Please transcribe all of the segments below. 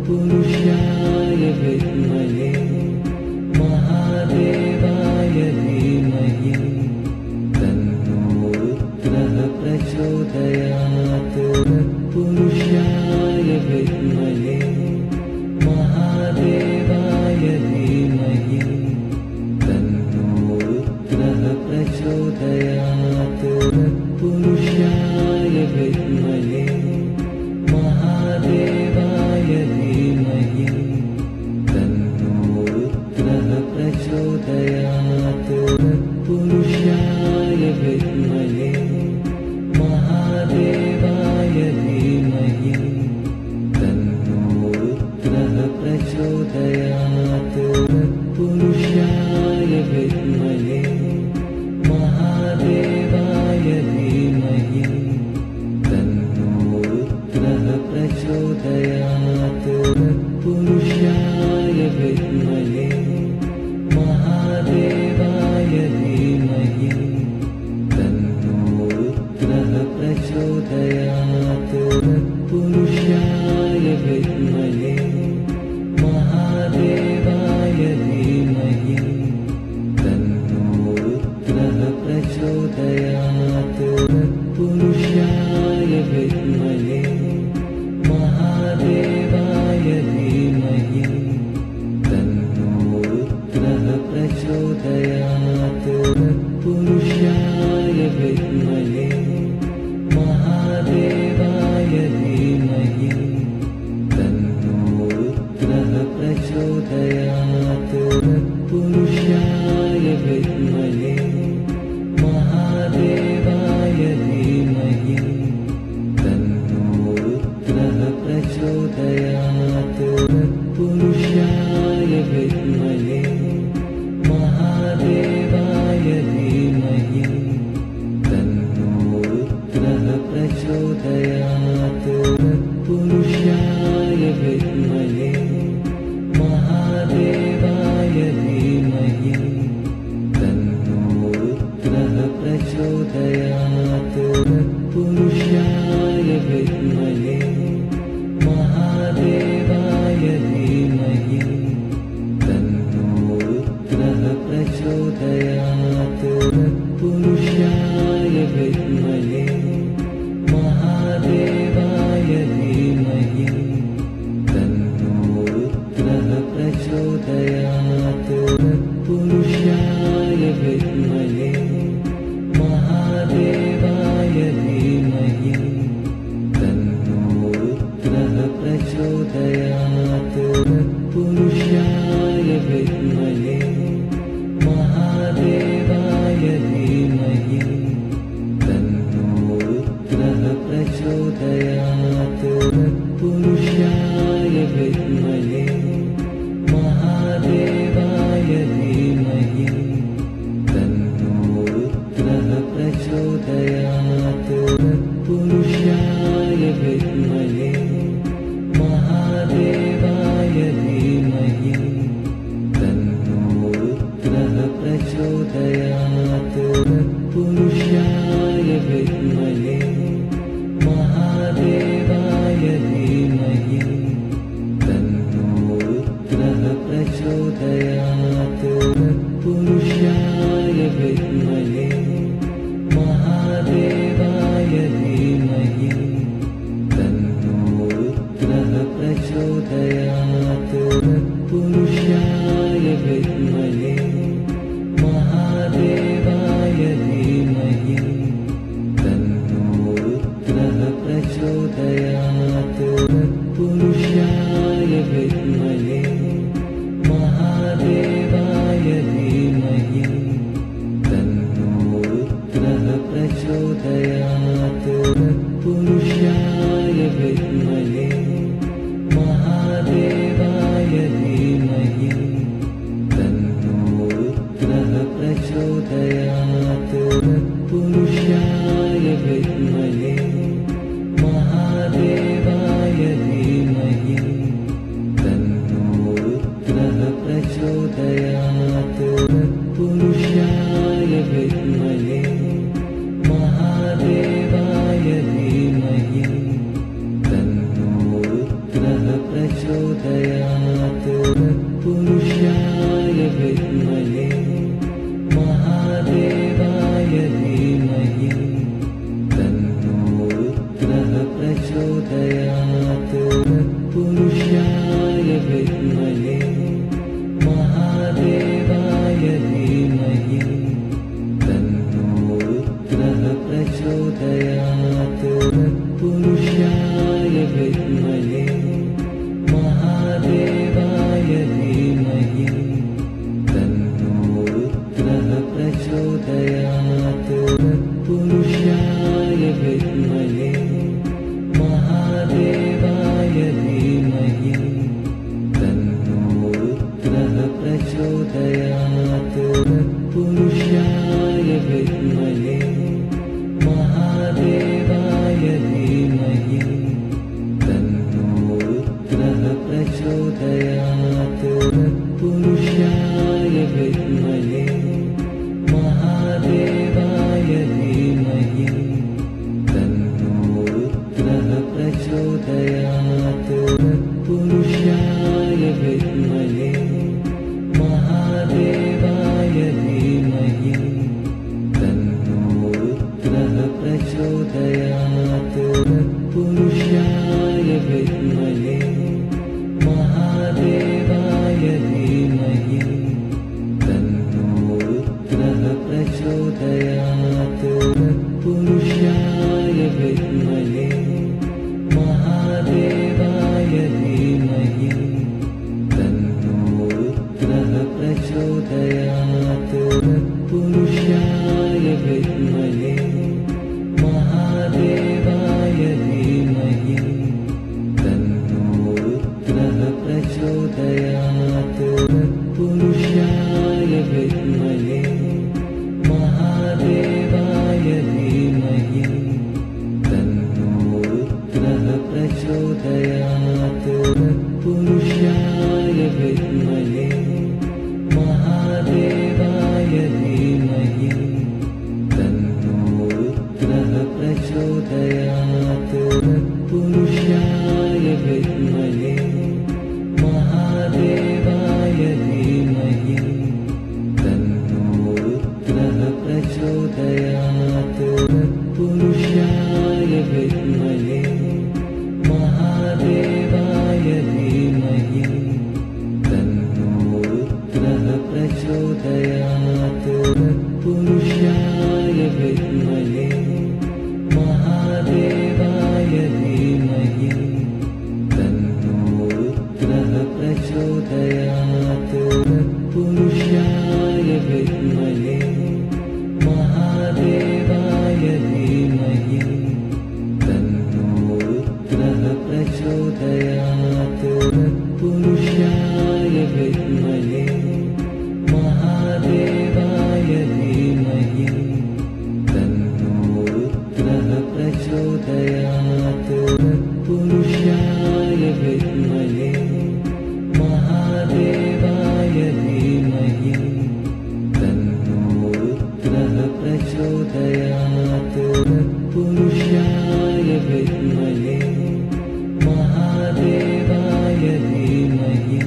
तत्पुरुषाय विद्महे महादेवाय धीमहि तन्नो रुद्रः प्रचोदयात्। तत्पुरुषाय विद्महे महादेवाय धीमहि तन्नो रुद्रः प्रचोदयात्। तत्पुरुषाय विद्महे महादेवाय धीमहि तन्नो रुद्रः प्रचोदयात्। तत्पुरुषाय विद्महे महादेवाय धीमहि तन्नो रुद्रः प्रचोदयात्। तत्पुरुषाय विद्महे महादेवाय धीमहि तन्नो रुद्रः प्रचोदयात्। तत्पुरुषाय विद्महे महादेवाय धीमहि तन्नो रुद्रः प्रचोदयात्। तत्पुरुषाय विद्महे महादेवाय धीमहि तन्नो रुद्रः प्रचोदयात्। तत्पुरुषाय विद्महे महादेवाय धीमहि तन्नो रुद्रः प्रचोदयात्। तत्पुरुषाय विद्महे महादेवाय धीमहि तन्नो रुद्रः प्रचोदयात्। तत्पुरुषाय विद्महे महादेवाय धीमहि तन्नो रुद्रः प्रचोदयात्। तत्पुरुषाय विद्महे महादेवाय धीमहि तन्नो रुद्रः प्रचोदयात्। तत्पुरुषाय विद्महे महादेवाय धीमहि तन्नो रुद्रः प्रचोदयात्। तत्पुरुषाय विद्महे महादेवाय धीमहि तन्नो रुद्रः प्रचोदयात्। तत्पुरुषाय विद्महे महादेवाय धीमहि तन्नो रुद्रः प्रचोदयात्। तत्पुरुषाय विद्महे महादेवाय धीमहि तन्नो रुद्रः प्रचोदयात्। तत्पुरुषाय विद्महे महादेवाय धीमहि तन्नो रुद्रः प्रचोदयात्। तत्पुरुषाय विद्महे महादेवाय धीमहि तन्नो रुद्रः प्रचोदयात्। तत्पुरुषाय विद्महे महादेवाय धीमहि तन्नो रुद्रः प्रचोदयात्। तत्पुरुषाय विद्महे महादेवाय धीमहि तन्नो रुद्रः प्रचोदयात्। तत्पुरुषाय विद्महे महादेवाय धीमहि तन्नो रुद्रः प्रचोदयात्। तत्पुरुषाय विद्महे महादेवाय धीमहि तन्नो रुद्रः प्रचोदयात्। तत्पुरुषाय विद्महे महादेवाय धीमहि तन्नो रुद्रः प्रचोदयात्। तत्पुरुषाय विद्महे महादेवाय धीमहि तन्नो रुद्रः प्रचोदयात्। तत्पुरुषाय विद्महे महादेवाय धीमहि तन्नो रुद्रः प्रचोदयात्। तत्पुरुषाय विद्महे महादेवाय धीमहि तन्नो रुद्रः प्रचोदयात्। प्रचोदयात् तत्पुरुषाय विद्महे महादेवाय धीमहि तन्नो रुद्रः प्रचोदयात् तत्पुरुषाय विद्महे महादेवाय धीमहि तन्नो रुद्रः प्रचोदयात् तत्पुरुषाय विद्महे महादेवाय धीमहि तन्नो रुद्रः प्रचोदयात् तत्पुरुषाय विद्महे महादेवाय धीमहि तन्नो रुद्रः प्रचोदयात् तत्पुरुषाय विद्महे महादेवाय धीमहि तन्नो रुद्रः प्रचोदयात् तत्पुरुषाय विद्महे महादेवाय धीमहि तन्नो रुद्रः प्रचोदयात् तत्पुरुषाय विद्महे महादेवाय धीमहि तन्नो रुद्रः प्रचोदयात् तत्पुरुषाय विद्महे महादेवाय धीमहि तन्नो रुद्रः प्रचोदयात् तत्पुरुषाय विद्महे महादेवाय धीमहि तन्नो रुद्रः प्रचोदयात् तत्पुरुषाय विद्महे महादेवाय धीमहि तन्नो रुद्रः प्रचोदयात् तत्पुरुषाय विद्महे महादेवाय धीमहि तन्नो रुद्रः प्रचोदयात् तत्पुरुषाय विद्महे महादेवाय धीमहि तन्नो रुद्रः प्रचोदयात् तत्पुरुषाय विद्महे महादेवाय धीमहि तन्नो रुद्रः प्रचोदयात् तत्पुरुषाय विद्महे महादेवाय धीमहि तन्नो रुद्रः प्रचोदयात् तत्पुरुषाय विद्महे महादेवाय धीमहि तन्नो रुद्रः प्रचोदयात् तत्पुरुषाय विद्महे महादेवाय धीमहि तन्नो रुद्रः प्रचोदयात् तत्पुरुषाय विद्महे महादेवाय धीमहि तन्नो रुद्रः प्रचोदयात् तत्पुरुषाय विद्महे महादेवाय धीमहि तन्नो रुद्रः प्रचोदयात् तत्पुरुषाय विद्महे महादेवाय धीमहि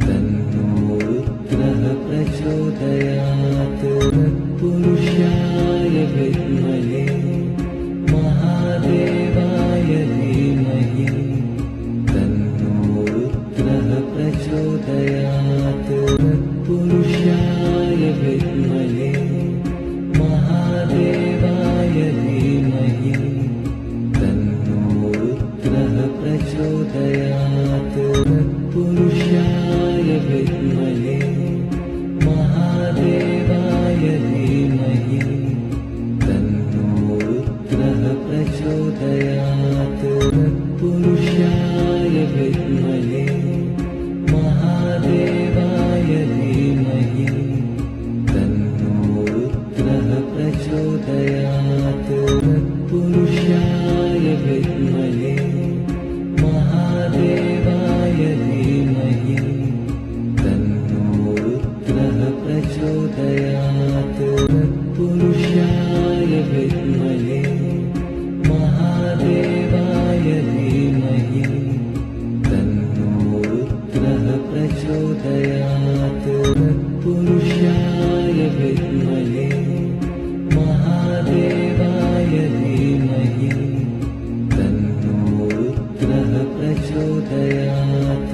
तन्नो रुद्रः प्रचोदयात् तत्पुरुषाय विद्महे महादेवाय धीमहि तन्नो रुद्रः प्रचोदयात् तत्पुरुषाय विद्महे महादेवाय धीमहि तन्नो रुद्रः प्रचोदयात् तत्पुरुषाय विद्महे महादेवाय धीमहि तन्नो रुद्रः प्रचोदयात् तत्पुरुषाय विद्महे महादेवाय धीमहि तन्नो प्रचोदयात्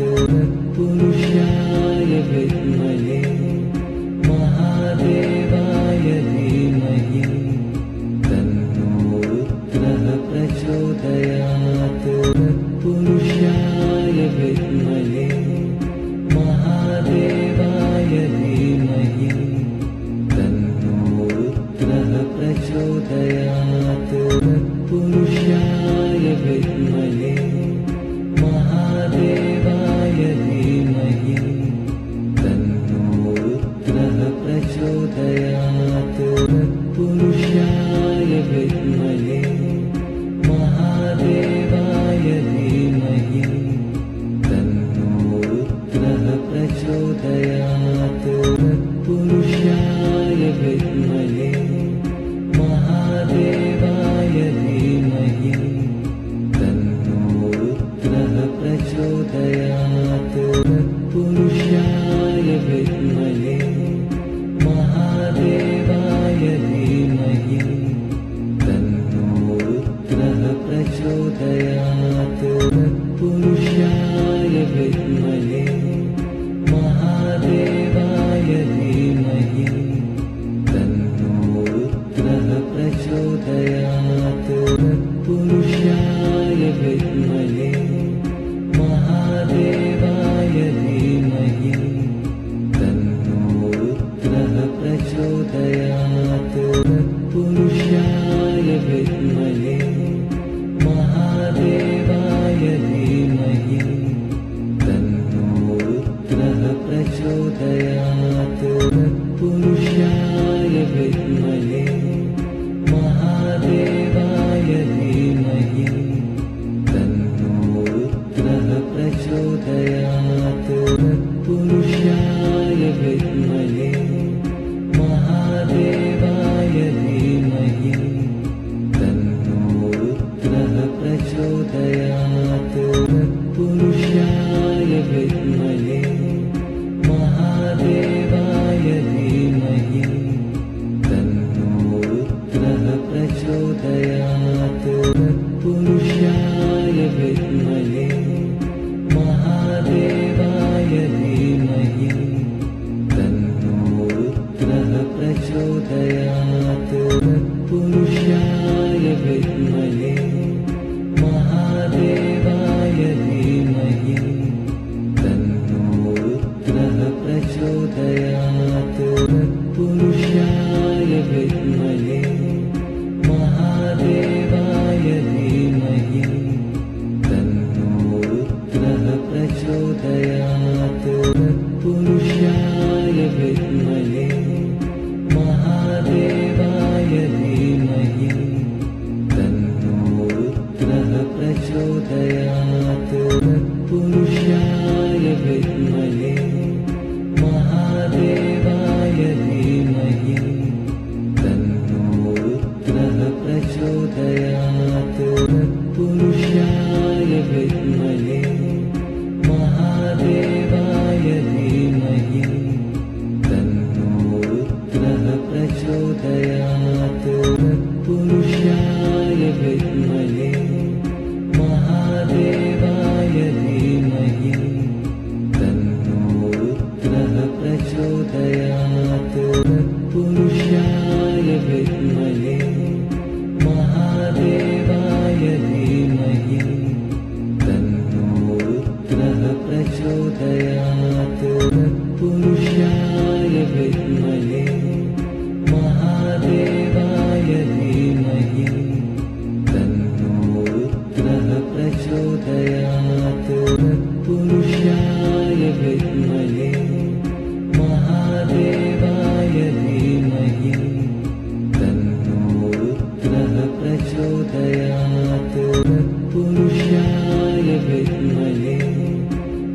तत्पुरुषाय विद्महे महादेवाय धीमहि तन्नो रुद्रः प्रचोदयात् तत्पुरुषाय विद्महे महादेवाय धीमहि तन्नो रुद्रः प्रचोदयात् तत्पुरुषाय विद्महे महादेवाय धीमहि तन्नो रुद्रः प्रचोदयात् तत्पुरुषाय विद्महे महादेवाय धीमहि तन्नो रुद्रः प्रचोदयात् तत्पुरुषाय विद्महे महादेवाय धीमहि तन्नो रुद्रः प्रचोदयात् तत्पुरुषाय विद्महे महादेवाय धीमहि तन्नो रुद्रः प्रचोदयात् तत्पुरुषाय विद्महे महादेवाय धीमहि तन्नो रुद्रः प्रचोदयात् तत्पुरुषाय विद्महे महादेवाय धीमहि तन्नो रुद्रः प्रचोदयात् तत्पुरुषाय विद्महे महादेवाय धीमहि तन्नो रुद्रः प्रचोदयात् तत्पुरुषाय विद्महे महादेवाय धीमहि तन्नो रुद्रः प्रचोदयात् तत्पुरुषाय विद्महे महादेवाय धीमहि तन्नो रुद्रः प्रचोदयात् तत्पुरुषाय विद्महे महादेवाय धीमहि तन्नो रुद्रः प्रचोदयात् तत्पुरुषाय विद्महे महादेवाय धीमहि तन्नो रुद्रः प्रचोदयात् तत्पुरुषाय विद्महे महादेवाय धीमहि तन्नो रुद्रः प्रचोदयात् तत्पुरुषाय विद्महे महादेवाय धीमहि तन्नो रुद्रः प्रचोदयात् तत्पुरुषाय विद्महे महादेवाय धीमहि तन्नो रुद्रः प्रचोदयात् तत्पुरुषाय विद्महे महादेवाय धीमहि तन्नो रुद्रः प्रचोदयात् तत्पुरुषाय विद्महे महादेवाय धीमहि तन्नो रुद्रः प्रचोदयात् तत्पुरुषाय विद्महे महादेवाय धीमहि तन्नो रुद्रः प्रचोदयात् तत्पुरुषाय विद्महे महादेवाय धीमहि तन्नो रुद्रः प्रचोदयात् तत्पुरुषाय विद्महे महादेवाय धीमहि तन्नो रुद्रः प्रचोदयात् तत्पुरुषाय विद्महे महादेवाय धीमहि तन्नो रुद्रः प्रचोदयात् तत्पुरुषाय विद्महे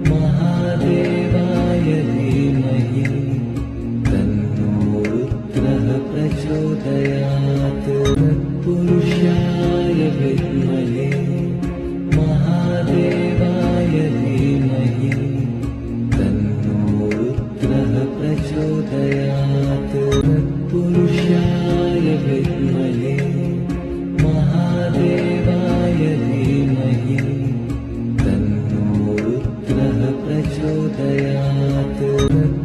महादेवाय धीमहि तन्नो प्रचोदयात्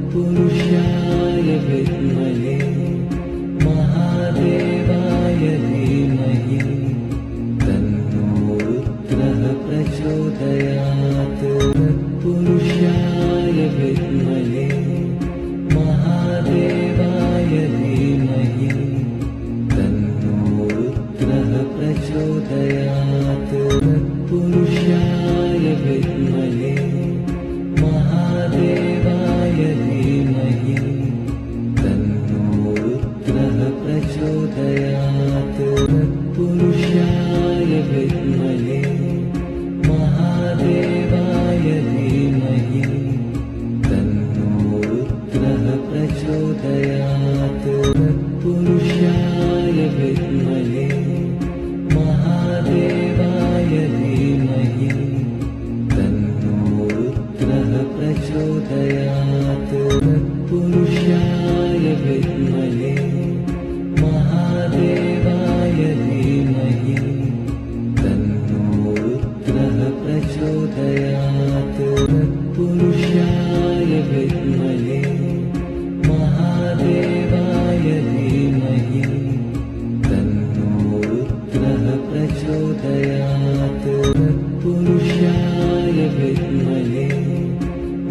तत्पुरुषाय विद्महे महादेवाय धीमहि तन्नो रुद्रः प्रचोदयात् तत्पुरुषाय विद्महे महादेवाय धीमहि तन्नो रुद्रः प्रचोदयात् तत्पुरुषाय विद्महे महादेवाय धीमहि तन्नो रुद्रः प्रचोदयात् तत्पुरुषाय विद्महे महादेवाय धीमहि तन्नो रुद्रः प्रचोदयात् तत्पुरुषाय विद्महे महादेवाय धीमहि तन्नो रुद्रः प्रचोदयात् तत्पुरुषाय विद्महे महादेवाय धीमहि तन्नो रुद्रः प्रचोदयात् तत्पुरुषाय विद्महे महादेवाय धीमहि तन्नो रुद्रः प्रचोदयात् तत्पुरुषाय विद्महे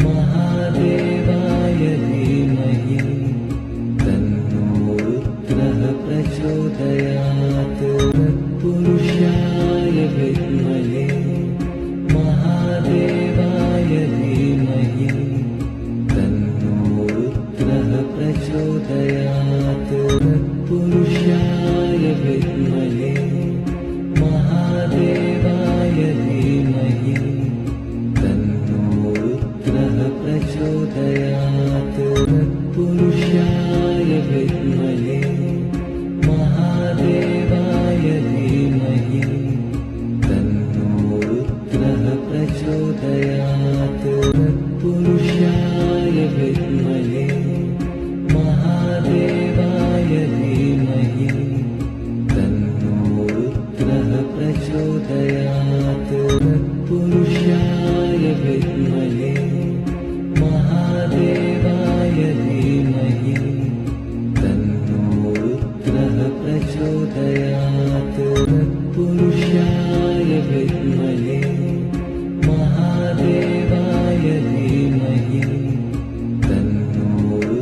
महादेवाय धीमहि तन्नो रुद्रः प्रचोदयात् तत्पुरुषाय विद्महे महादेवाय धीमहि तन्नो रुद्रः प्रचोदयात् तत्पुरुषाय विद्महे महादेवाय धीमहि तन्नो रुद्रः प्रचोदयात् तत्पुरुषाय विद्महे महादेवाय धीमहि तन्नो रुद्रः प्रचोदयात् तत्पुरुषाय विद्महे महादेवाय धीमहि तन्नो रुद्रः प्रचोदयात् तत्पुरुषाय विद्महे महादेवाय धीमहि तन्नो रुद्रः प्रचोदयात् तत्पुरुषाय विद्महे महादेवाय धीमहि तन्नो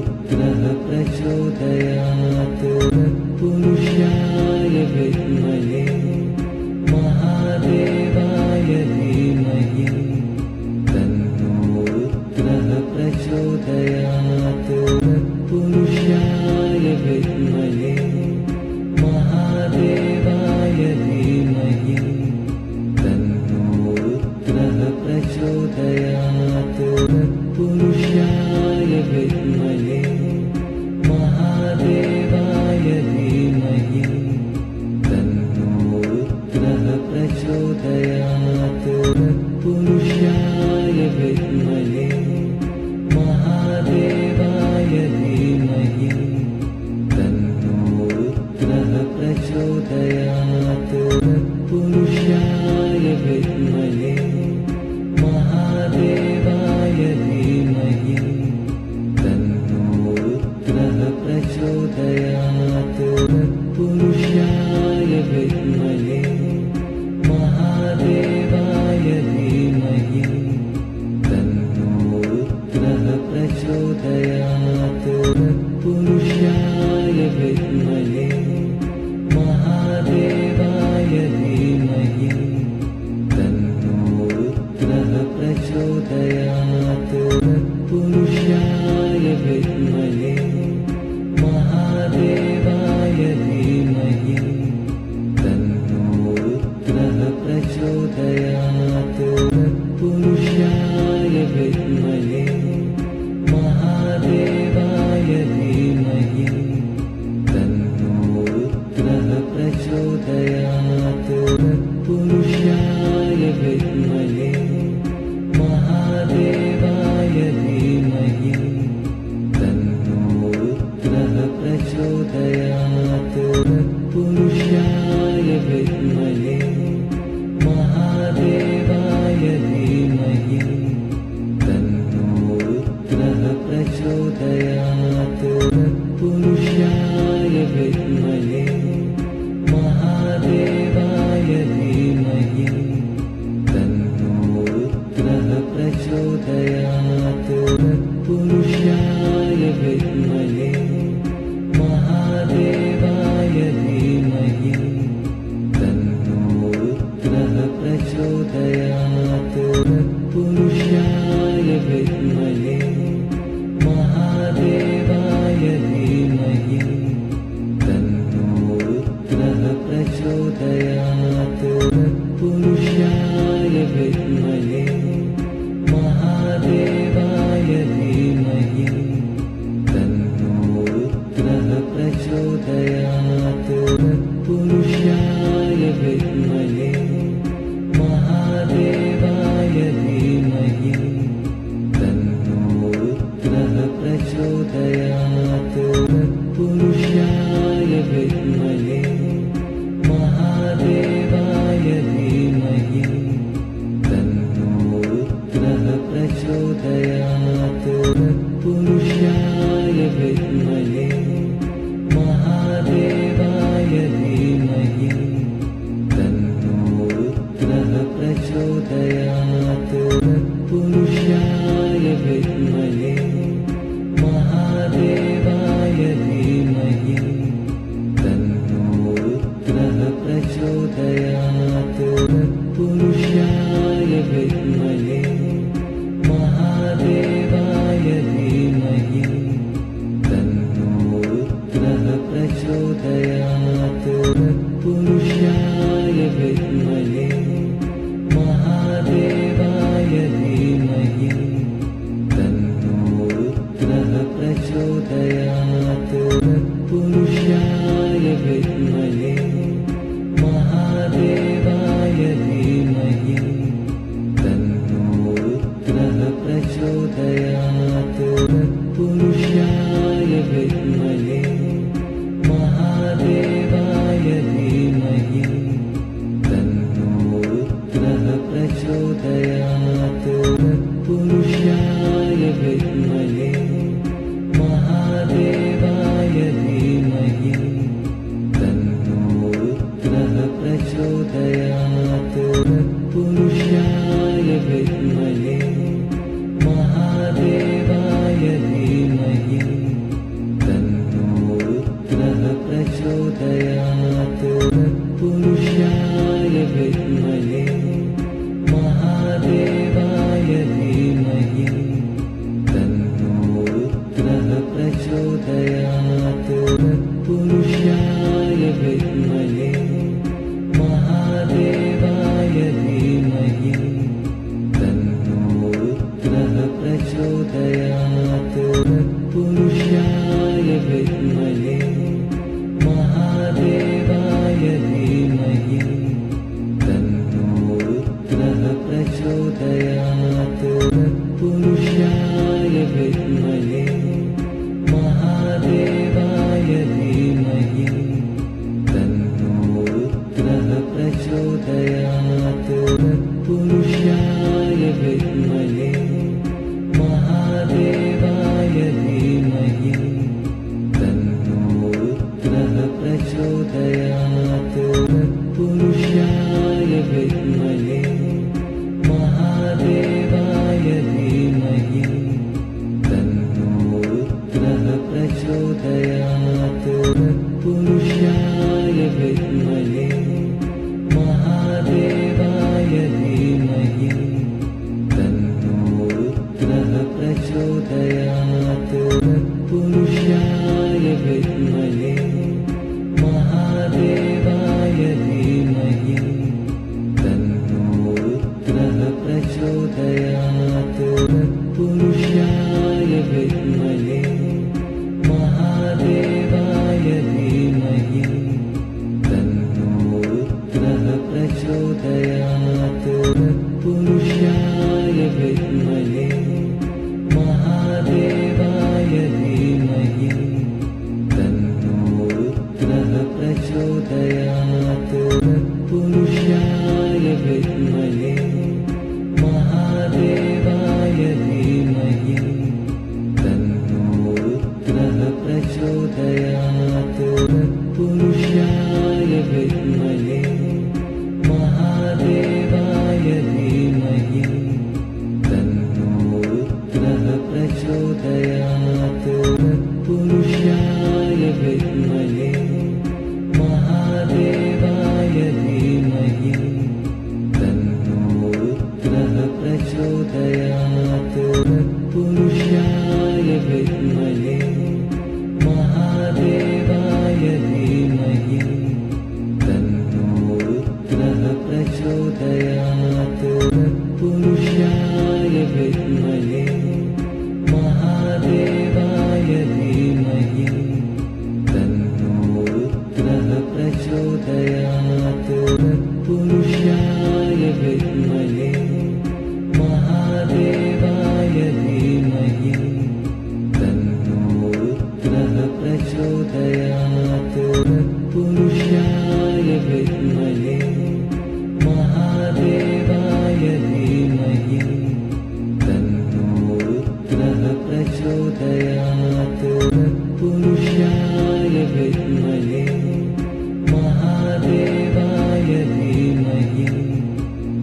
रुद्रः प्रचोदयात् तत्पुरुषाय विद्महे महादेवाय धीमहि तन्नो रुद्रः प्रचोदयात् तत्पुरुषाय विद्महे महादेवाय धीमहि तन्नो रुद्रः प्रचोदयात् तत्पुरुषाय विद्महे महादेवाय धीमहि तन्नो रुद्रः प्रचोदयात् तत्पुरुषाय विद्महे महादेवाय धीमहि तन्नो रुद्रः प्रचोदयात् तत्पुरुषाय विद्महे महादेवाय धीमहि तन्नो रुद्रः प्रचोदयात् तत्पुरुषाय विद्महे महादेवाय धीमहि तन्नो रुद्रः प्रचोदयात् तत्पुरुषाय विद्महे महादेवाय धीमहि तन्नो रुद्रः प्रचोदयात् तत्पुरुषाय विद्महे महादेवाय धीमहि तन्नो रुद्रः प्रचोदयात् तत्पुरुषाय विद्महे महादेवाय धीमहि तन्नो रुद्रः प्रचोदयात् तत्पुरुषाय विद्महे महादेवाय धीमहि तन्नो प्रचोदयात् तत्पुरुषाय विद्महे महादेवाय धीमहि तन्नो रुद्रः प्रचोदयात् तत्पुरुषाय विद्महे महादेवाय धीमहि तन्नो रुद्रः प्रचोदयात् तत्पुरुषाय विद्महे महादेवाय धीमहि तन्नो रुद्रः प्रचोदयात् तत्पुरुषाय विद्महे महादेवाय धीमहि तन्नो रुद्रः प्रचोदयात् तत्पुरुषाय विद्महे महादेवाय धीमहि तन्नो रुद्रः प्रचोदयात् तत्पुरुषाय विद्महे महादेवाय धीमहि तन्नो रुद्रः प्रचोदयात् तत्पुरुषाय विद्महे महादेवाय धीमहि तन्नो रुद्रः प्रचोदयात् तत्पुरुषाय विद्महे महादेवाय धीमहि तन्नो रुद्रः प्रचोदयात् तत्पुरुषाय विद्महे महादेवाय धीमहि तन्नो रुद्रः प्रचोदयात् तत्पुरुषाय विद्महे महादेवाय धीमहि तन्नो रुद्रः प्रचोदयात् तत्पुरुषाय विद्महे महादेवाय धीमहि तन्नो रुद्रः प्रचोदयात् तत्पुरुषाय विद्महे महादेवाय धीमहि तन्नो रुद्रः प्रचोदयात् तत्पुरुषाय विद्महे महादेवाय धीमहि तन्नो रुद्रः प्रचोदयात् तत्पुरुषाय विद्महे महादेवाय धीमहि तन्नो रुद्रः प्रचोदयात् तत्पुरुषाय विद्महे महादेवाय धीमहि तन्नो रुद्रः प्रचोदयात् तत्पुरुषाय विद्महे महादेवाय धीमहि तन्नो रुद्रः प्रचोदयात् तत्पुरुषाय विद्महे महादेवाय धीमहि तन्नो रुद्रः प्रचोदयात् तत्पुरुषाय विद्महे महादेवाय धीमहि तन्नो रुद्रः प्रचोदयात् तत्पुरुषाय विद्महे महादेवाय धीमहि तन्नो रुद्रः प्रचोदयात् तत्पुरुषाय विद्महे महादेवाय धीमहि तन्नो रुद्रः प्रचोदयात् तत्पुरुषाय विद्महे महादेवाय धीमहि तन्नो रुद्रः प्रचोदयात् तत्पुरुषाय विद्महे महादेवाय धीमहि तन्नो रुद्रः प्रचोदयात् तत्पुरुषाय विद्महे महादेवाय धीमहि तन्नो रुद्रः प्रचोदयात् तत्पुरुषाय विद्महे महादेवाय प्रचोदयात् तत्पुरुषाय विद्महे महादेवाय धीमहि तन्नो रुद्रः प्रचोदयात् तत्पुरुषाय विद्महे महादेवाय धीमहि तन्नो रुद्रः प्रचोदयात् तत्पुरुषाय विद्महे महादेवाय धीमहि तन्नो रुद्रः प्रचोदयात् तत्पुरुषाय विद्महे महादेवाय धीमहि तन्नो रुद्रः प्रचोदयात् तत्पुरुषाय विद्महे महादेवाय धीमहि तन्नो रुद्रः प्रचोदयात् तत्पुरुषाय विद्महे महादेवाय धीमहि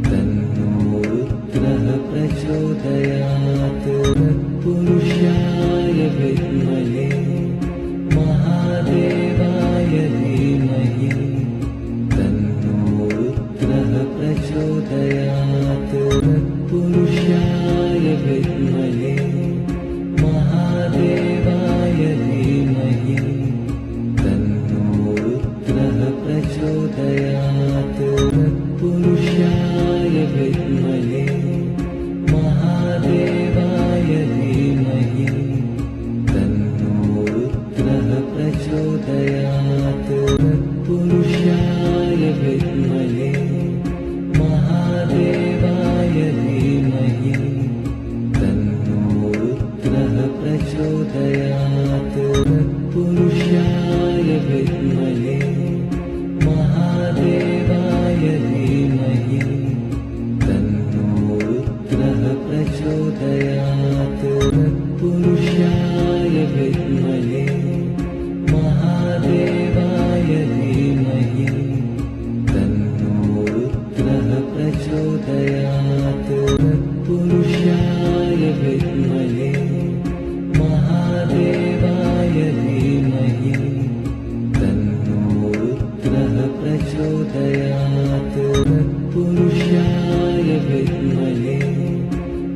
तन्नो रुद्रः प्रचोदयात् तत्पुरुषाय विद्महे महादेवाय धीमहि तन्नो रुद्रः प्रचोदयात् तत्पुरुषाय विद्महे महादेवाय धीमहि तन्नो रुद्रः प्रचोदयात् तत्पुरुषाय विद्महे महादेवाय धीमहि तन्नो रुद्रः प्रचोदयात् तत्पुरुषाय विद्महे महादेवाय धीमहि तन्नो रुद्रः प्रचोदयात् तत्पुरुषाय विद्महे महादेवाय धीमहि तन्नो रुद्रः प्रचोदयात् तत्पुरुषाय विद्महे महादेवाय धीमहि तन्नो रुद्रः प्रचोदयात् तत्पुरुषाय विद्महे महादेवाय धीमहि तन्नो रुद्रः प्रचोदयात् तत्पुरुषाय विद्महे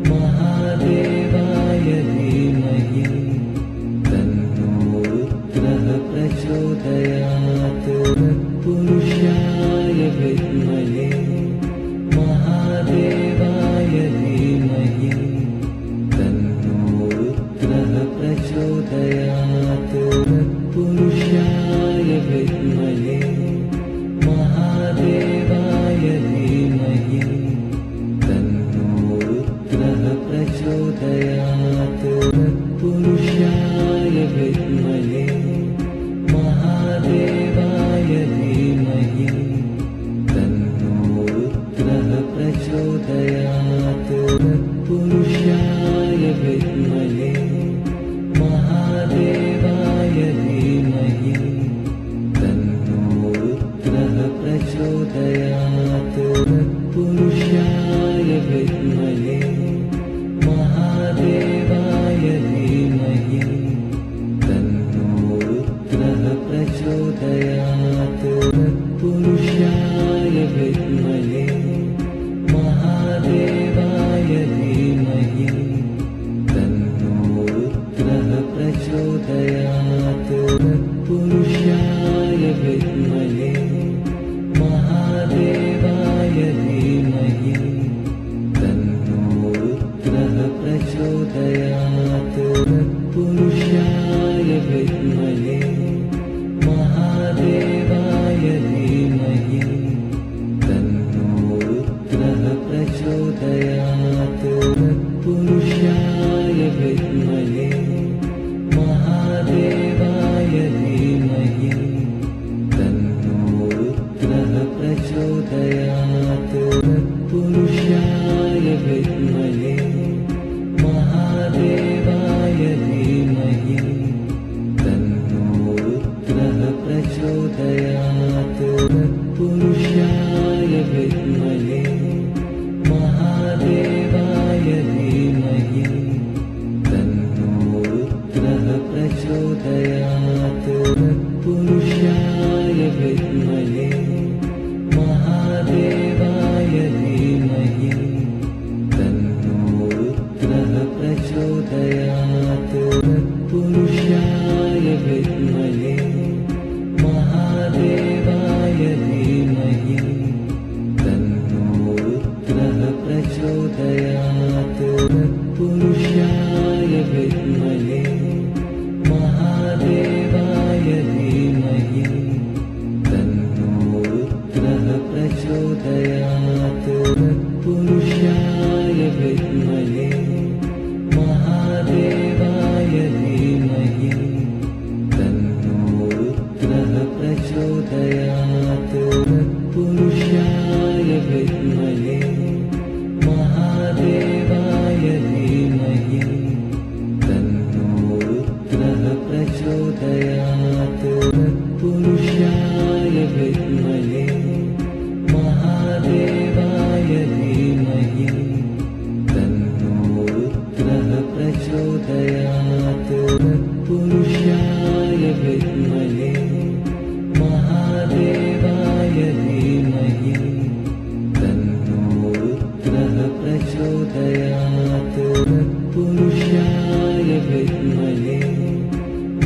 महादेवाय धीमहि तन्नो रुद्रः प्रचोदयात् तत्पुरुषाय विद्महे महादेवाय धीमहि तन्नो रुद्रः प्रचोदयात् तत्पुरुषाय विद्महे महादेवाय धीमहि तन्नो रुद्रः प्रचोदयात् तत्पुरुषाय विद्महे महादेवाय धीमहि तन्नो रुद्रः प्रचोदयात् तत्पुरुषाय विद्महे महादेवाय धीमहि तन्नो रुद्रः प्रचोदयात् तत्पुरुषाय विद्महे महादेवाय धीमहि तन्नो रुद्रः प्रचोदयात् तत्पुरुषाय विद्महे महादेवाय धीमहि तन्नो रुद्रः प्रचोदयात् तत्पुरुषाय विद्महे महादेवाय धीमहि तन्नो रुद्रः प्रचोदयात् तत्पुरुषाय विद्महे महादेवाय धीमहि तन्नो रुद्रः प्रचोदयात् तत्पुरुषाय विद्महे महादेवाय धीमहि तन्नो रुद्रः प्रचोदयात् तत्पुरुषाय विद्महे महादेवाय धीमहि तन्नो रुद्रः प्रचोदयात् तत्पुरुषाय विद्महे महादेवाय धीमहि तन्नो प्रचोदयात् तत्पुरुषाय विद्महे महादेवाय धीमहि तन्नो रुद्रः प्रचोदयात् तत्पुरुषाय विद्महे महादेवाय धीमहि तन्नो रुद्रः प्रचोदयात् तत्पुरुषाय विद्महे महादेवाय धीमहि तन्नो रुद्रः प्रचोदयात् तत्पुरुषाय विद्महे महादेवाय धीमहि तन्नो रुद्रः प्रचोदयात् तत्पुरुषाय विद्महे महादेवाय धीमहि तन्नो रुद्रः प्रचोदयात् तत्पुरुषाय विद्महे महादेवाय धीमहि तन्नो रुद्रः प्रचोदयात् तत्पुरुषाय विद्महे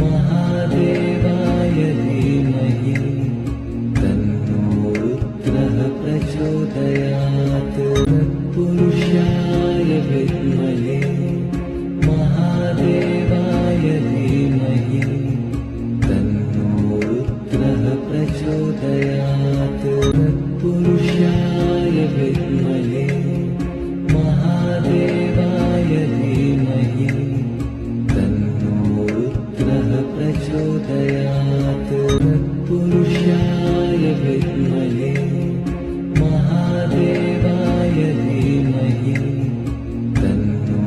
महादेवाय धीमहि तन्नो रुद्रः प्रचोदयात् तत्पुरुषाय विद्महे महादेवाय धीमहि तन्नो रुद्रः प्रचोदयात् तत्पुरुषाय विद्महे महादेवाय धीमहि तन्नो रुद्रः प्रचोदयात् तत्पुरुषाय विद्महे महादेवाय धीमहि तन्नो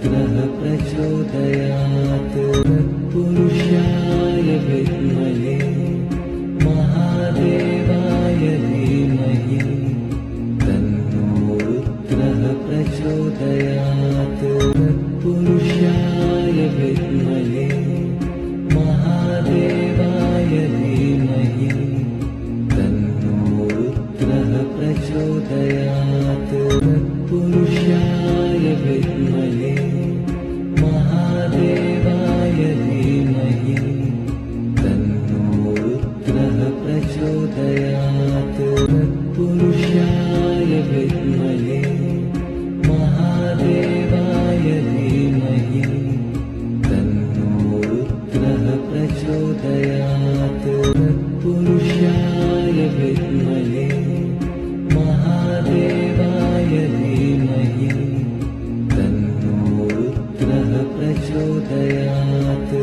रुद्रः प्रचोदयात् तत्पुरुषाय विद्महे महादेवाय धीमहि तन्नो रुद्रः प्रचोदयात् तत्पुरुषाय विद्महे महादेवाय धीमहि तन्नो रुद्रः प्रचोदयात् तत्पुरुषाय विद्महे महादेवाय धीमहि तन्नो रुद्रः प्रचोदयात् तत्पुरुषाय विद्महे महादेवाय धीमहि तन्नो रुद्रः प्रचोदयात् तत्पुरुषाय विद्महे महादेवाय धीमहि तन्नो रुद्रः प्रचोदयात्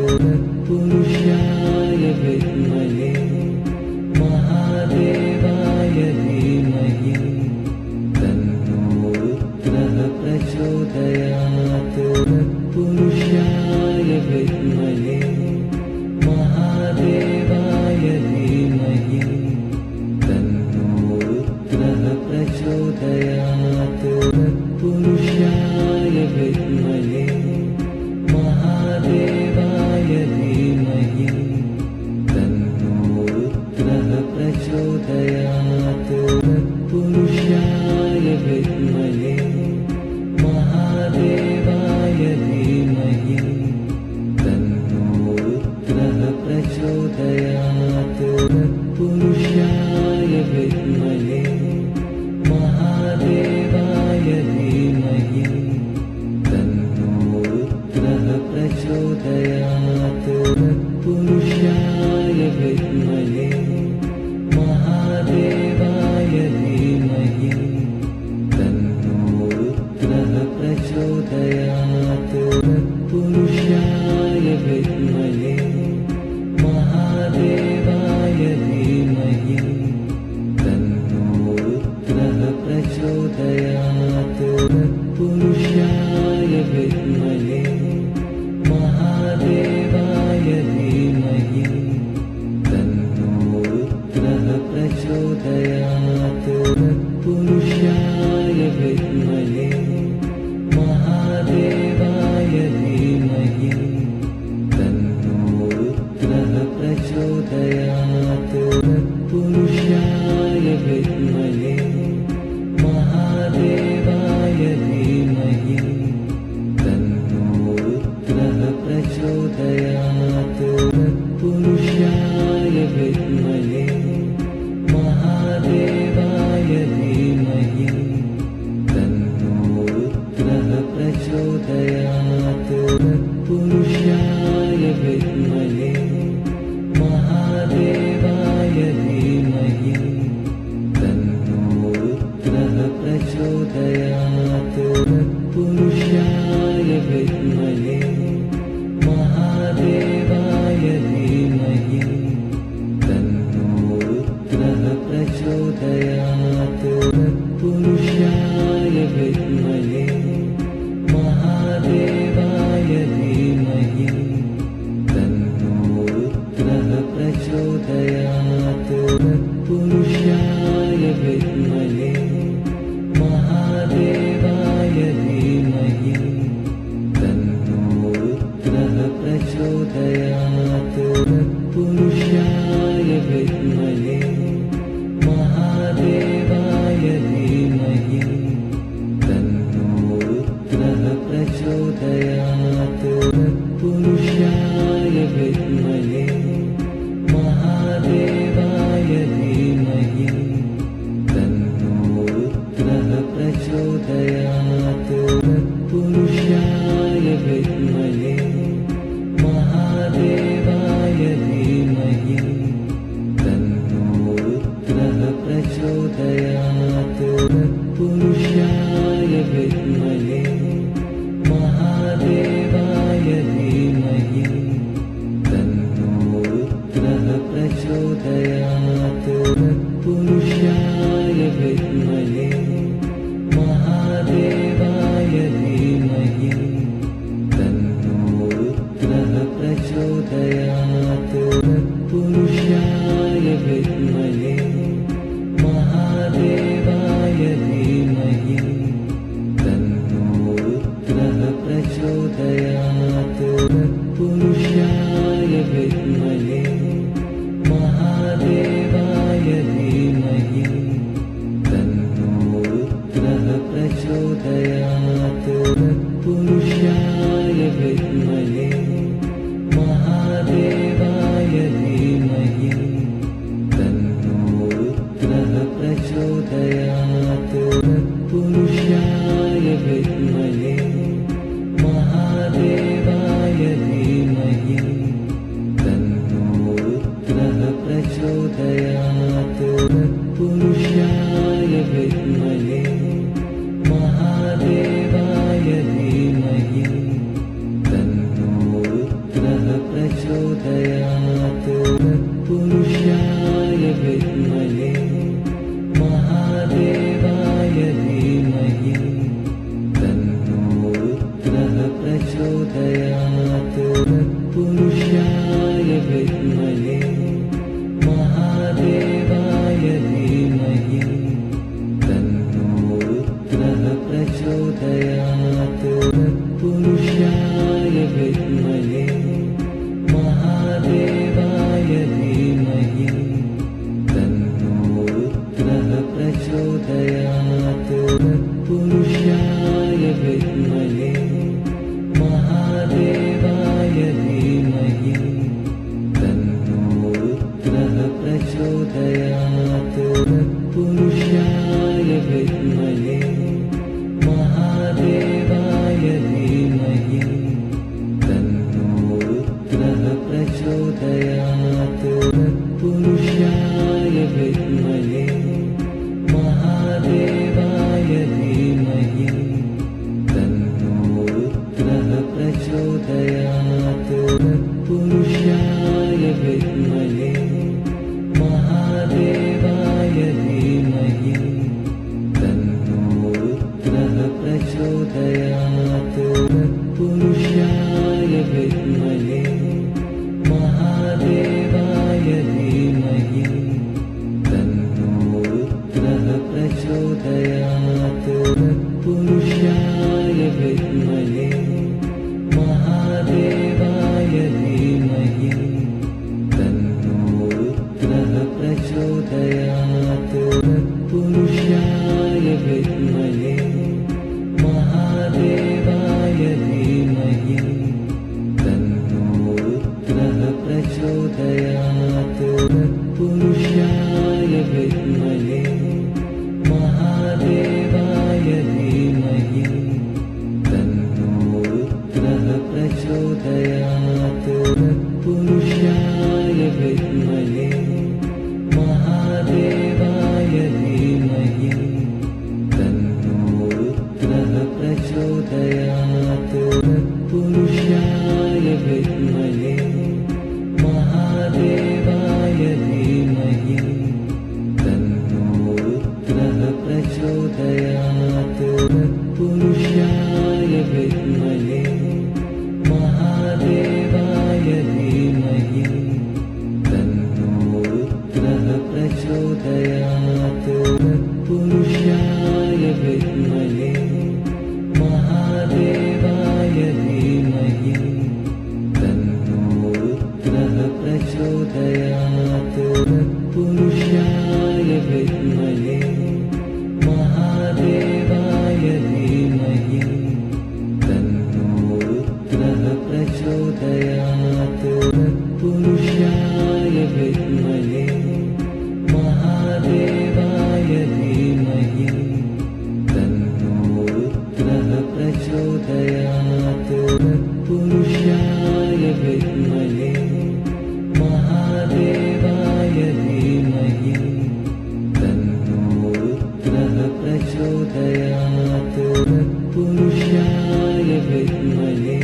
तत्पुरुषाय विद्महे महादेवाय धीमहि तन्नो रुद्रः प्रचोदयात् तत्पुरुषाय विद्महे महादेवाय धीमहि तन्नो रुद्रः प्रचोदयात् तत्पुरुषाय विद्महे महादेवाय धीमहि तन्नो रुद्रः प्रचोदयात् तत्पुरुषाय विद्महे महादेवाय धीमहि तन्नो रुद्रः प्रचोदयात् तत्पुरुषाय विद्महे महादेवाय धीमहि तन्नो रुद्रः प्रचोदयात् तत्पुरुषाय विद्महे महादेवाय धीमहि तन्नो रुद्रः प्रचोदयात् तत्पुरुषाय विद्महे महादेवाय धीमहि तन्नो रुद्रः प्रचोदयात् तत्पुरुषाय विद्महे महादेवाय धीमहि तन्नो रुद्रः प्रचोदयात् तत्पुरुषाय विद्महे महादेवाय धीमहि तन्नो रुद्रः प्रचोदयात् तत्पुरुषाय विद्महे महादेवाय धीमहि तन्नो प्रचोदयात् तत्पुरुषाय विद्महे महादेवाय धीमहि तन्नो रुद्रः प्रचोदयात् तत्पुरुषाय विद्महे महादेवाय धीमहि तन्नो रुद्रः प्रचोदयात् तत्पुरुषाय विद्महे महादेवाय धीमहि तन्नो रुद्रः प्रचोदयात् तत्पुरुषाय विद्महे महादेवाय धीमहि तन्नो रुद्रः प्रचोदयात् तत्पुरुषाय विद्महे महादेवाय धीमहि तन्नो रुद्रः प्रचोदयात् तत्पुरुषाय विद्महे महादेवाय धीमहि तन्नो रुद्रः प्रचोदयात् तत्पुरुषाय विद्महे महादेवाय धीमहि तन्नो रुद्रः प्रचोदयात् तत्पुरुषाय विद्महे महादेवाय धीमहि तन्नो रुद्रः प्रचोदयात् तत्पुरुषाय विद्महे महादेवाय धीमहि तन्नो रुद्रः प्रचोदयात् तत्पुरुषाय विद्महे महादेवाय धीमहि तन्नो रुद्रः प्रचोदयात् तत्पुरुषाय विद्महे महादेवाय धीमहि तन्नो रुद्रः प्रचोदयात् तत्पुरुषाय विद्महे महादेवाय धीमहि तन्नो रुद्रः प्रचोदयात् तत्पुरुषाय विद्महे महादेवाय धीमहि तन्नो रुद्रः प्रचोदयात् तत्पुरुषाय विद्महे महादेवाय धीमहि तन्नो रुद्रः प्रचोदयात् तत्पुरुषाय विद्महे महादेवाय धीमहि तन्नो रुद्रः प्रचोदयात् तत्पुरुषाय विद्महे महादेवाय धीमहि तन्नो रुद्रः प्रचोदयात् तत्पुरुषाय विद्महे महादेवाय धीमहि तन्नो रुद्रः प्रचोदयात् तत्पुरुषाय विद्महे महादेवाय धीमहि तन्नो रुद्रः प्रचोदयात् तत्पुरुषाय विद्महे महादेवाय धीमहि तन्नो रुद्रः प्रचोदयात् तत्पुरुषाय विद्महे महादेवाय धीमहि तन्नो रुद्रः प्रचोदयात् तत्पुरुषाय विद्महे महादेवाय धीमहि तन्नो रुद्रः प्रचोदयात् तत्पुरुषाय विद्महे महादेवाय धीमहि तन्नो रुद्रः प्रचोदयात् तत्पुरुषाय विद्महे महादेवाय धीमहि तन्नो रुद्रः प्रचोदयात् तत्पुरुषाय विद्महे महादेवाय धीमहि तन्नो रुद्रः प्रचोदयात् तत्पुरुषाय विद्महे महादेवाय धीमहि तन्नोरुद्रः प्रचोदयात् तत्पुरुषाय विद्महे महादेवाय धीमहि तन्नोरुद्रः प्रचोदयात् तत्पुरुषाय विद्महे महादेवाय धीमहि तन्नोरुद्रः प्रचोदयात् तत्पुरुषाय विद्महे महादेवाय धीमहि तन्नोरुद्रः प्रचोदयात् तत्पुरुषाय विद्महे महादेवाय धीमहि तन्नोरुद्रः प्रचोदयात् तत्पुरुषाय विद्महे महादेवाय धीमहि तन्नोरुद्रः प्रचोदयात् तत्पुरुषाय विद्महे महादेवाय धीमहि तन्नोरुद्रः प्रचोदयात् तत्पुरुषाय विद्महे महादेवाय धीमहि तन्नोरुद्रः प्रचोदयात् तत्पुरुषाय विद्महे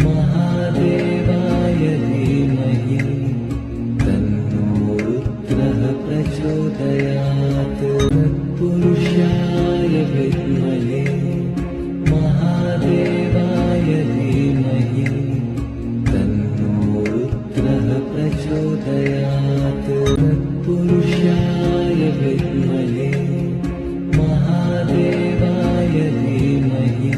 महादेवाय धीमहि तन्नोरुद्रः प्रचोदयात् तत्पुरुषाय विद्महे महादेवाय धीमहि तन्नोरुद्रः प्रचोदयात् तत्पुरुषाय विद्महे महादेवाय धीमहि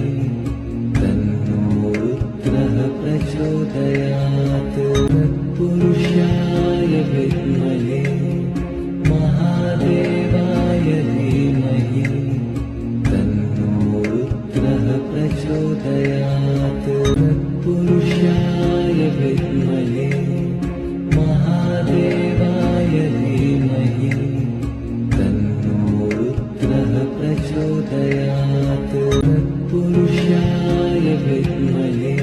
तन्नोरुद्रः प्रचोदयात् तत्पुरुषाय विद्महे महादेवाय धीमहि तन्नोरुद्रः प्रचोदयात् तत्पुरुषाय विद्महे महादेवाय धीमहि तन्नोरुद्रः प्रचोदयात् तत्पुरुषाय विद्महे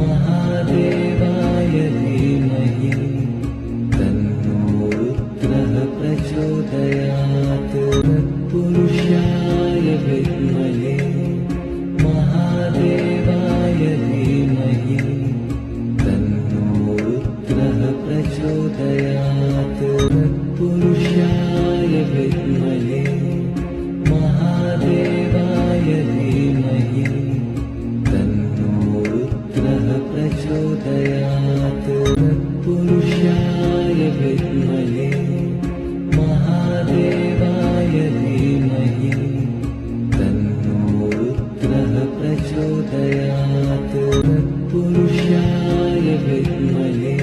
महादेवाय धीमहि तन्नोरुद्रः प्रचोदयात् तत्पुरुषाय विद्महे महादेवाय धीमहि तन्नोरुद्रः प्रचोदयात् तत्पुरुषाय विद्महे महादेवाय धीमहि तन्नोरुद्रः प्रचोदयात् तत्पुरुषाय विद्महे महादेवाय धीमहि तन्नोरुद्रः प्रचोदयात् तत्पुरुषाय विद्महे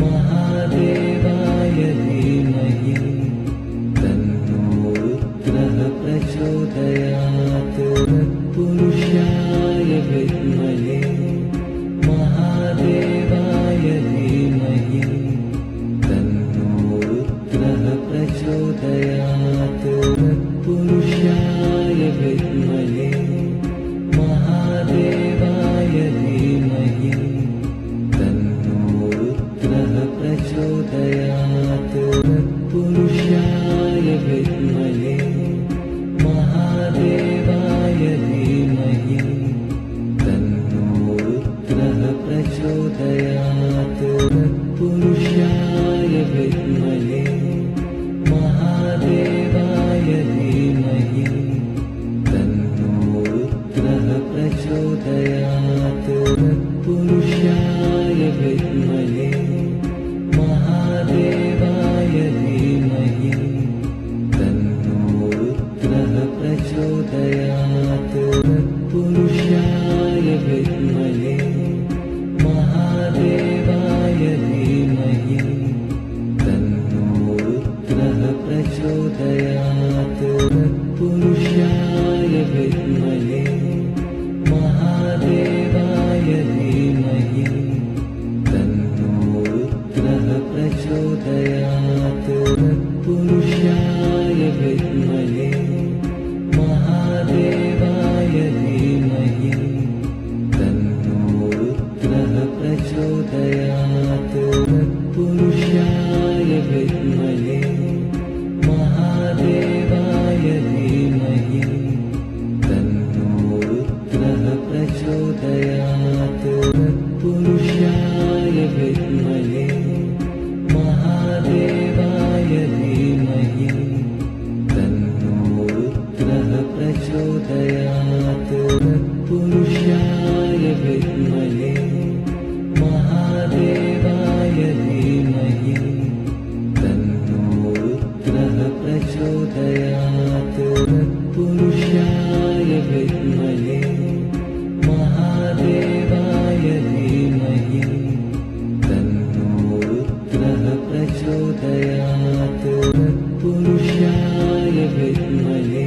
महादेवाय धीमहि तन्नोरुद्रः प्रचोदयात् तत्पुरुषाय विद्महे महादेवाय धीमहि तन्नोरुद्रः प्रचोदयात् तत्पुरुषाय विद्महे महादेवाय धीमहि तन्नोरुद्रः प्रचोदयात् तत्पुरुषाय विद्महे महादेवाय धीमहि तन्नोरुद्रः प्रचोदयात् तत्पुरुषाय विद्महे महादेवाय धीमहि तन्नोरुद्रः प्रचोदयात् तत्पुरुषाय विद्महे महादेवाय धीमहि तन्नोरुद्रः प्रचोदयात् तत्पुरुषाय विद्महे महादेवाय धीमहि तन्नोरुद्रः प्रचोदयात् तत्पुरुषाय विद्महे महादेवाय धीमहि तन्नोरुद्रः प्रचोदयात् तत्पुरुषाय विद्महे महादेवाय धीमहि विद्महे महादेवाय धीमहि तन्नो रुद्रः प्रचोदयात् तत्पुरुषाय विद्महे महादेवाय धीमहि तन्नो रुद्रः प्रचोदयात् तत्पुरुषाय विद्महे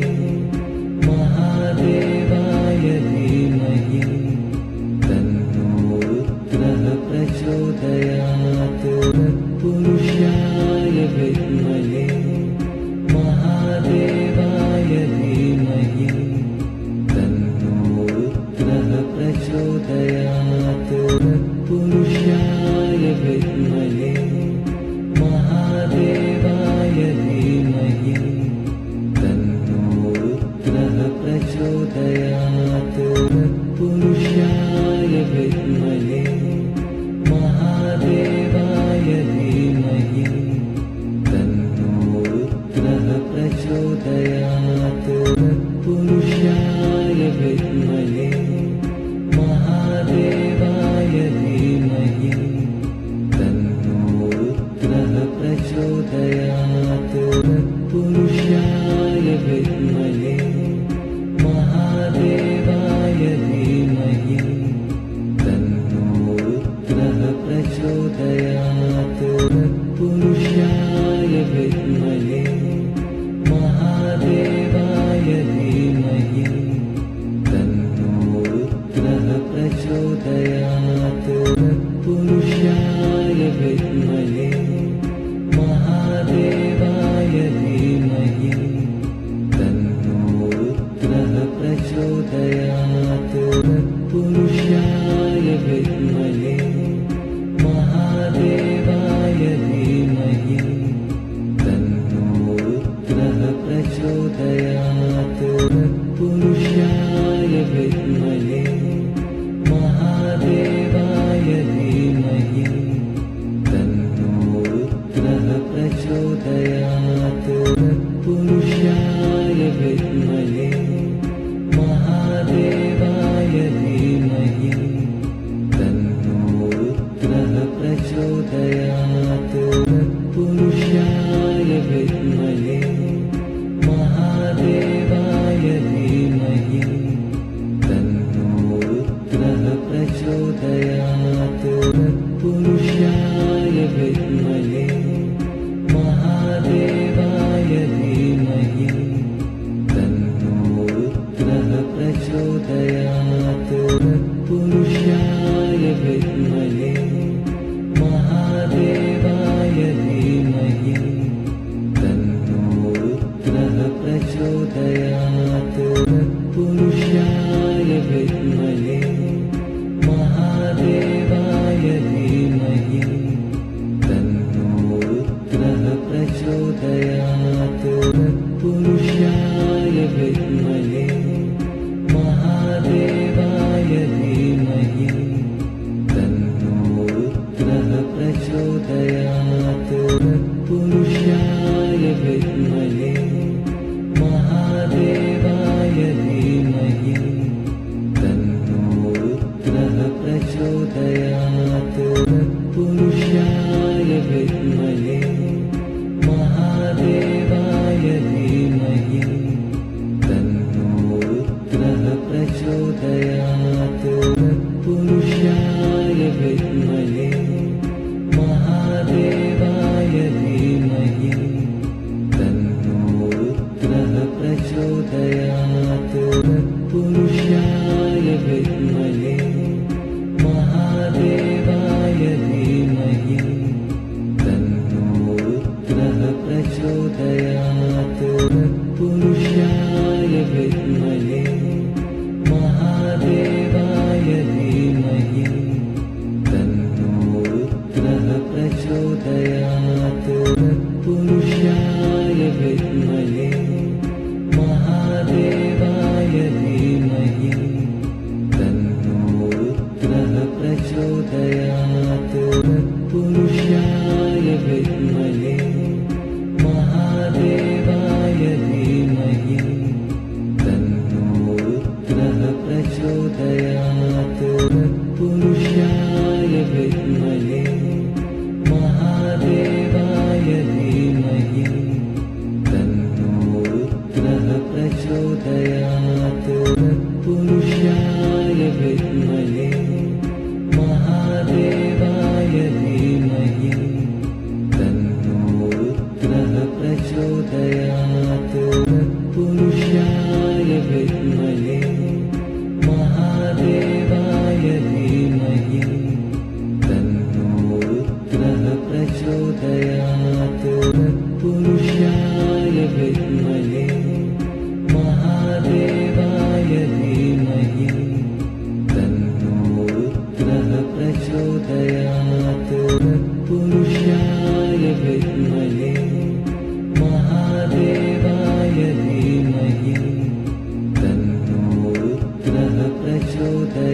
महादेवाय धीमहि तन्नो रुद्रः प्रचोदयात् तत्पुरुषाय विद्महे महादेवाय धीमहि तन्नो रुद्रः प्रचोदयात् तत्पुरुषाय विद्महे महादेवाय धीमहि तन्नो रुद्रः प्रचोदयात् तत्पुरुषाय विद्महे महादेवाय धीमहि तन्नो रुद्रः प्रचोदयात् तत्पुरुषाय विद्महे महादेवाय धीमहि तन्नो रुद्रः प्रचोदयात् तत्पुरुषाय विद्महे महादेवाय धीमहि तन्नो रुद्रः प्रचोदयात् तत्पुरुषाय विद्महे महादेवाय धीमहि तन्नो रुद्रः प्रचोदयात् तत्पुरुषाय विद्महे महादेवाय धीमहि तन्नो रुद्रः प्रचोदयात् तत्पुरुषाय विद्महे महादेवाय धीमहि तन्नो रुद्रः प्रचोदयात् तत्पुरुषाय विद्महे महादेवाय धीमहि तन्नो रुद्रः प्रचोदयात् तत्पुरुषाय विद्महे महादेवाय धीमहि तन्नो रुद्रः प्रचोदयात् तत्पुरुषाय विद्महे महादेवाय धीमहि तन्नो रुद्रः प्रचोदयात् तत्पुरुषाय विद्महे महादेवाय धीमहि तन्नो रुद्रः प्रचोदयात् तत्पुरुषाय विद्महे महादेवाय धीमहि तन्नो रुद्रः प्रचोदयात् तत्पुरुषाय विद्महे महादेवाय धीमहि तन्नो रुद्रः प्रचोदयात् तत्पुरुषाय विद्महे महादेवाय धीमहि तन्नो रुद्रः प्रचोदयात् तत्पुरुषाय विद्महे महादेवाय धीमहि तन्नो रुद्रः प्रचोदयात् तत्पुरुषाय विद्महे महादेवाय धीमहि तन्नो रुद्रः प्रचोदयात् तत्पुरुषाय विद्महे महादेवाय धीमहि तन्नो रुद्रः प्रचोदयात् तत्पुरुषाय विद्महे महादेवाय धीमहि तन्नो रुद्रः प्रचोदयात् तत्पुरुषाय विद्महे महादेवाय धीमहि तन्नो रुद्रः प्रचोदयात् तत्पुरुषाय विद्महे महादेवाय धीमहि तन्नो रुद्रः प्रचोदयात् तत्पुरुषाय विद्महे महादेवाय धीमहि तन्नो रुद्रः प्रचोदयात्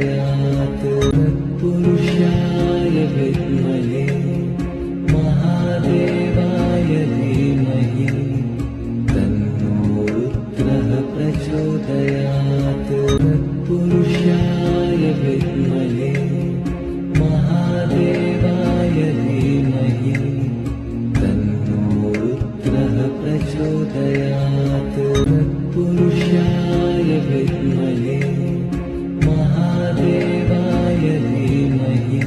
प्रचोदयात् तत्पुरुषाय विद्महे महादेवाय धीमहि तन्नो रुद्रः प्रचोदयात् तत्पुरुषाय विद्महे महादेवाय धीमहि तन्नो रुद्रः प्रचोदयात् तत्पुरुषाय विद्महे महादेवाय धीमहि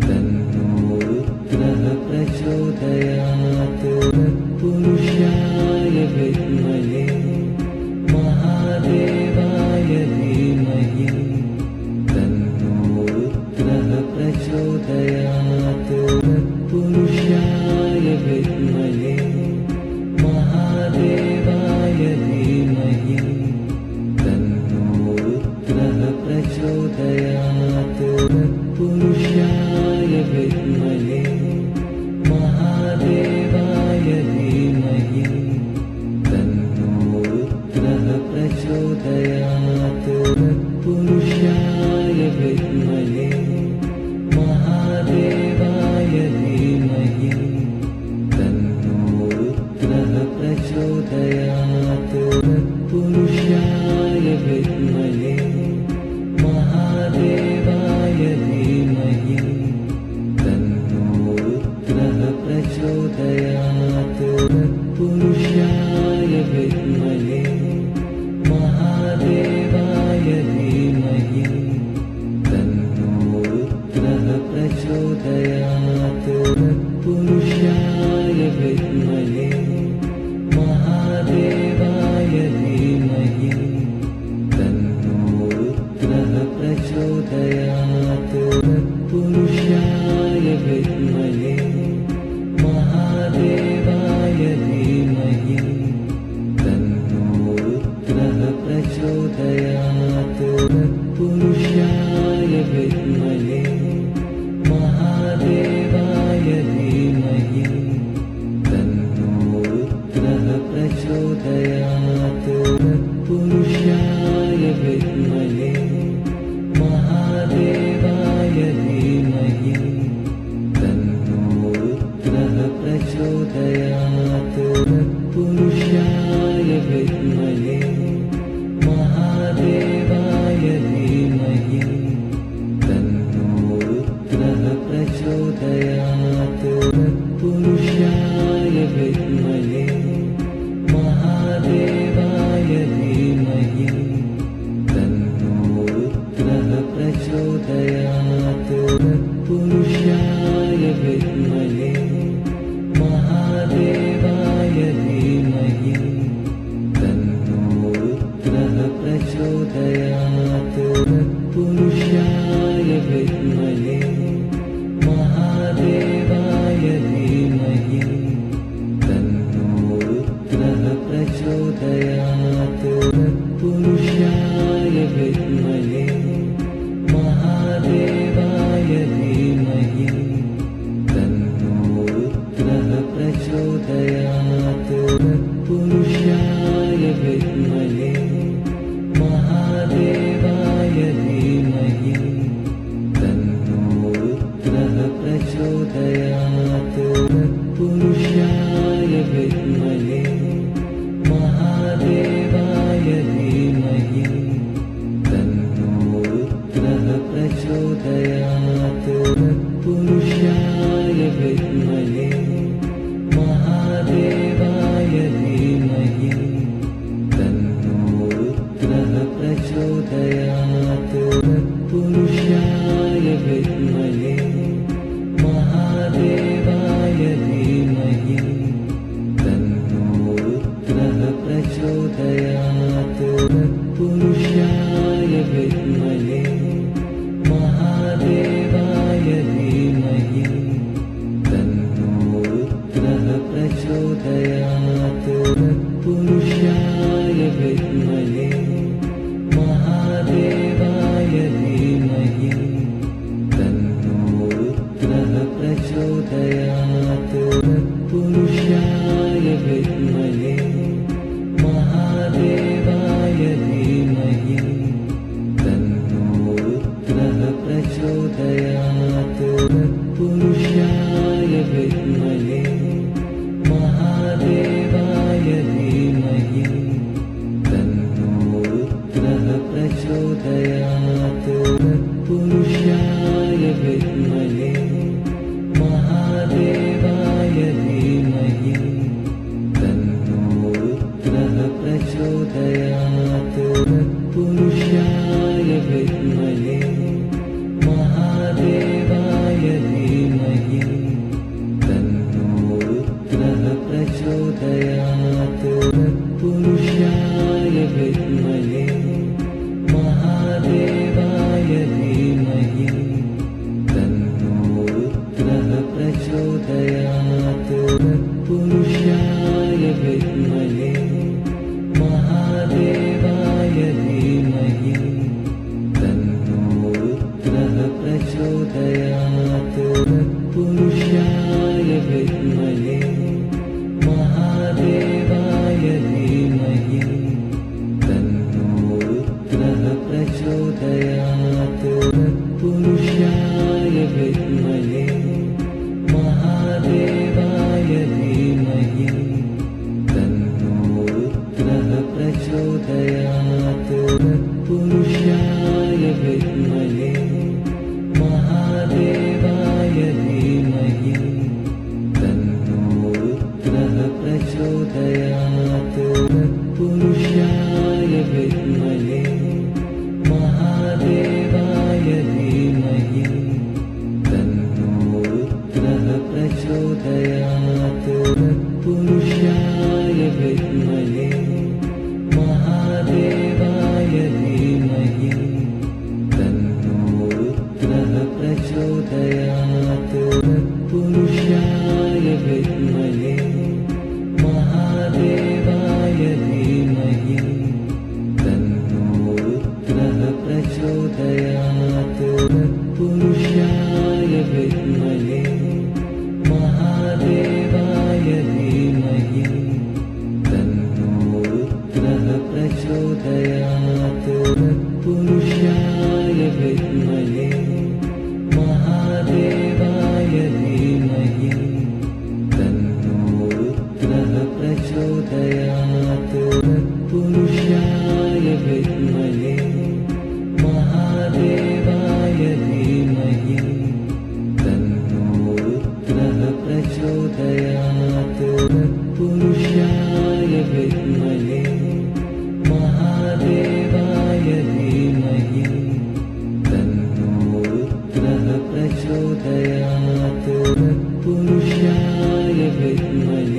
तन्नो रुद्रः प्रचोदयात् तत्पुरुषाय विद्महे महादेवाय धीमहि तन्नो रुद्रः प्रचोदयात् तत्पुरुषाय विद्महे महादेवाय धीमहि तन्नो रुद्रः प्रचोदयात् तत्पुरुषाय विद्महे महादेवाय धीमहि तन्नो रुद्रः प्रचोदयात् तत्पुरुषाय विद्महे महादेवाय धीमहि तन्नो रुद्रः प्रचोदयात् तत्पुरुषाय विद्महे महादेवाय धीमहि तन्नो रुद्रः प्रचोदयात् तत्पुरुषाय विद्महे महादेवाय धीमहि तन्नो रुद्रः प्रचोदयात् तत्पुरुषाय विद्महे महादेवाय धीमहि तन्नो रुद्रः प्रचोदयात् तत्पुरुषाय विद्महे महादेवाय धीमहि तन्नो रुद्रः प्रचोदयात् तत्पुरुषाय विद्महे महादेवाय धीमहि तन्नो रुद्रः प्रचोदयात् तत्पुरुषाय विद्महे महादेवाय धीमहि तन्नो रुद्रः प्रचोदयात् तत्पुरुषाय विद्महे महादेवाय धीमहि तन्नो रुद्रः प्रचोदयात् तत्पुरुषाय विद्महे महादेवाय धीमहि तन्नो रुद्रः प्रचोदयात् तत्पुरुषाय विद्महे महादेवाय धीमहि तन्नो रुद्रः प्रचोदयात् तत्पुरुषाय विद्महे महादेवाय धीमहि तन्नो रुद्रः प्रचोदयात् तत्पुरुषाय विद्महे महादेवाय धीमहि तन्नो रुद्रः प्रचोदयात् तत्पुरुषाय विद्महे महादेवाय धीमहि तन्नो रुद्रः प्रचोदयात् तत्पुरुषाय विद्महे महादेवाय धीमहि तन्नो रुद्रः प्रचोदयात् तत्पुरुषाय विद्महे महादेवाय धीमहि तन्नो रुद्रः प्रचोदयात् तत्पुरुषाय विद्महे महादेवाय धीमहि तन्नो रुद्रः प्रचोदयात् तत्पुरुषाय विद्महे महादेवाय धीमहि तन्नो रुद्रः प्रचोदयात् तत्पुरुषाय विद्महे महादेवाय धीमहि विद्महे महादेवाय धीमहि तन्नो रुद्रः प्रचोदयात् तत्पुरुषाय विद्महे महादेवाय धीमहि तन्नो रुद्रः प्रचोदयात् तत्पुरुषाय विद्महे महादेवाय धीमहि तन्नो रुद्रः प्रचोदयात् तत्पुरुषाय विद्महे महादेवाय धीमहि तन्नो रुद्रः प्रचोदयात् तत्पुरुषाय विद्महे महादेवाय धीमहि तन्नो रुद्रः प्रचोदयात् तत्पुरुषाय विद्महे महादेवाय धीमहि तन्नो रुद्रः प्रचोदयात् तत्पुरुषाय विद्महे महादेवाय धीमहि तन्नो रुद्रः प्रचोदयात् तत्पुरुषाय विद्महे महादेवाय धीमहि तन्नो रुद्रः प्रचोदयात् तत्पुरुषाय विद्महे महादेवाय धीमहि तन्नो रुद्रः प्रचोदयात् तत्पुरुषाय विद्महे महादेवाय धीमहि तन्नो रुद्रः प्रचोदयात् तत्पुरुषाय विद्महे महादेवाय धीमहि तन्नो रुद्रः प्रचोदयात् तत्पुरुषाय विद्महे महादेवाय धीमहि तन्नो रुद्रः प्रचोदयात् तत्पुरुषाय विद्महे महादेवाय धीमहि तन्नो रुद्रः प्रचोदयात् तत्पुरुषाय विद्महे महादेवाय धीमहि तन्नो रुद्रः प्रचोदयात् तत्पुरुषाय विद्महे